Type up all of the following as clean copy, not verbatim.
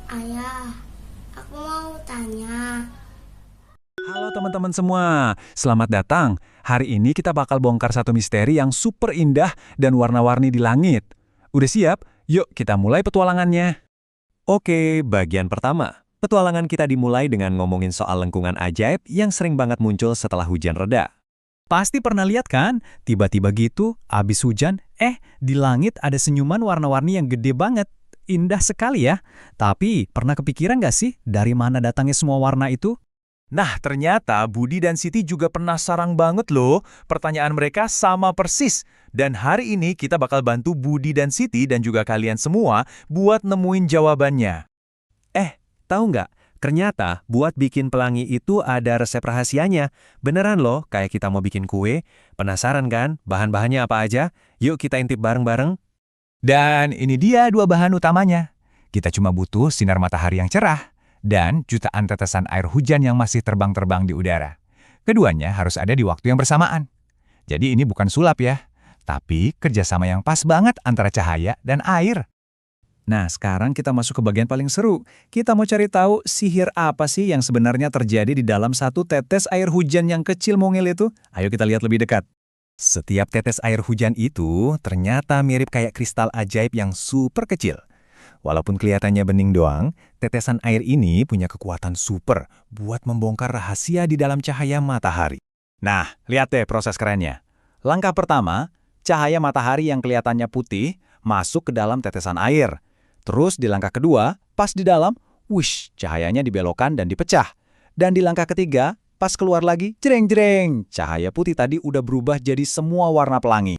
Ayah, aku mau tanya. Halo teman-teman semua, selamat datang. Hari ini kita bakal bongkar satu misteri yang super indah dan warna-warni di langit. Udah siap? Yuk kita mulai petualangannya. Oke, bagian pertama. Petualangan kita dimulai dengan ngomongin soal lengkungan ajaib yang sering banget muncul setelah hujan reda. Pasti pernah lihat kan? Tiba-tiba gitu, abis hujan, di langit ada senyuman warna-warni yang gede banget. Indah sekali ya. Tapi pernah kepikiran nggak sih dari mana datangnya semua warna itu? Nah, ternyata Budi dan Siti juga penasaran banget loh. Pertanyaan mereka sama persis. Dan hari ini kita bakal bantu Budi dan Siti dan juga kalian semua buat nemuin jawabannya. Tahu nggak? Ternyata buat bikin pelangi itu ada resep rahasianya. Beneran loh, kayak kita mau bikin kue. Penasaran kan? Bahan-bahannya apa aja? Yuk kita intip bareng-bareng. Dan ini dia dua bahan utamanya. Kita cuma butuh sinar matahari yang cerah dan jutaan tetesan air hujan yang masih terbang-terbang di udara. Keduanya harus ada di waktu yang bersamaan. Jadi ini bukan sulap ya, tapi kerjasama yang pas banget antara cahaya dan air. Nah, sekarang kita masuk ke bagian paling seru. Kita mau cari tahu sihir apa sih yang sebenarnya terjadi di dalam satu tetes air hujan yang kecil mungil itu? Ayo kita lihat lebih dekat. Setiap tetes air hujan itu ternyata mirip kayak kristal ajaib yang super kecil. Walaupun kelihatannya bening doang, tetesan air ini punya kekuatan super buat membongkar rahasia di dalam cahaya matahari. Nah, lihat deh proses kerennya. Langkah pertama, cahaya matahari yang kelihatannya putih masuk ke dalam tetesan air. Terus di langkah kedua, pas di dalam, wush, cahayanya dibelokkan dan dipecah. Dan di langkah ketiga, pas keluar lagi, jreng-jreng, cahaya putih tadi udah berubah jadi semua warna pelangi.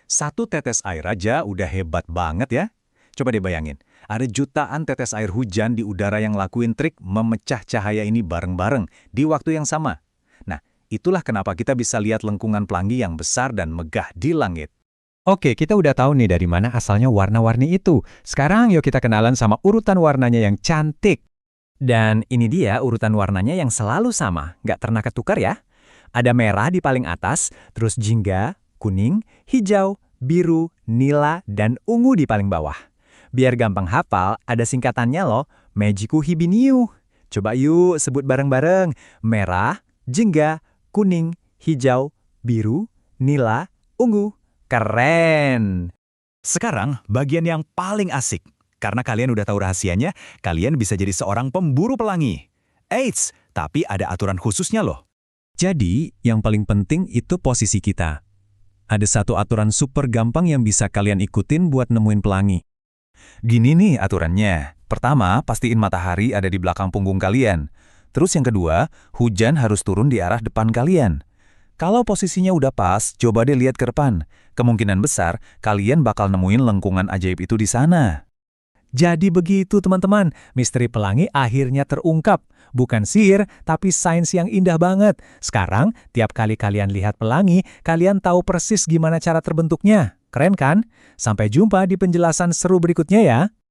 Satu tetes air aja udah hebat banget ya. Coba deh bayangin, ada jutaan tetes air hujan di udara yang lakuin trik memecah cahaya ini bareng-bareng di waktu yang sama. Nah, itulah kenapa kita bisa lihat lengkungan pelangi yang besar dan megah di langit. Oke, kita udah tahu nih dari mana asalnya warna-warni itu. Sekarang yuk kita kenalan sama urutan warnanya yang cantik. Dan ini dia urutan warnanya yang selalu sama, nggak pernah ketukar ya. Ada merah di paling atas, terus jingga, kuning, hijau, biru, nila, dan ungu di paling bawah. Biar gampang hafal, ada singkatannya loh, Magiku Hibiniu. Coba yuk sebut bareng-bareng, merah, jingga, kuning, hijau, biru, nila, ungu. Keren! Sekarang bagian yang paling asik. Karena kalian udah tahu rahasianya, kalian bisa jadi seorang pemburu pelangi. Eits, tapi ada aturan khususnya loh. Jadi, yang paling penting itu posisi kita. Ada satu aturan super gampang yang bisa kalian ikutin buat nemuin pelangi. Gini nih aturannya. Pertama, pastiin matahari ada di belakang punggung kalian. Terus yang kedua, hujan harus turun di arah depan kalian. Kalau posisinya udah pas, coba deh lihat ke depan. Kemungkinan besar, kalian bakal nemuin lengkungan ajaib itu di sana. Jadi begitu teman-teman, misteri pelangi akhirnya terungkap. Bukan sihir, tapi sains yang indah banget. Sekarang, tiap kali kalian lihat pelangi, kalian tahu persis gimana cara terbentuknya. Keren kan? Sampai jumpa di penjelasan seru berikutnya ya.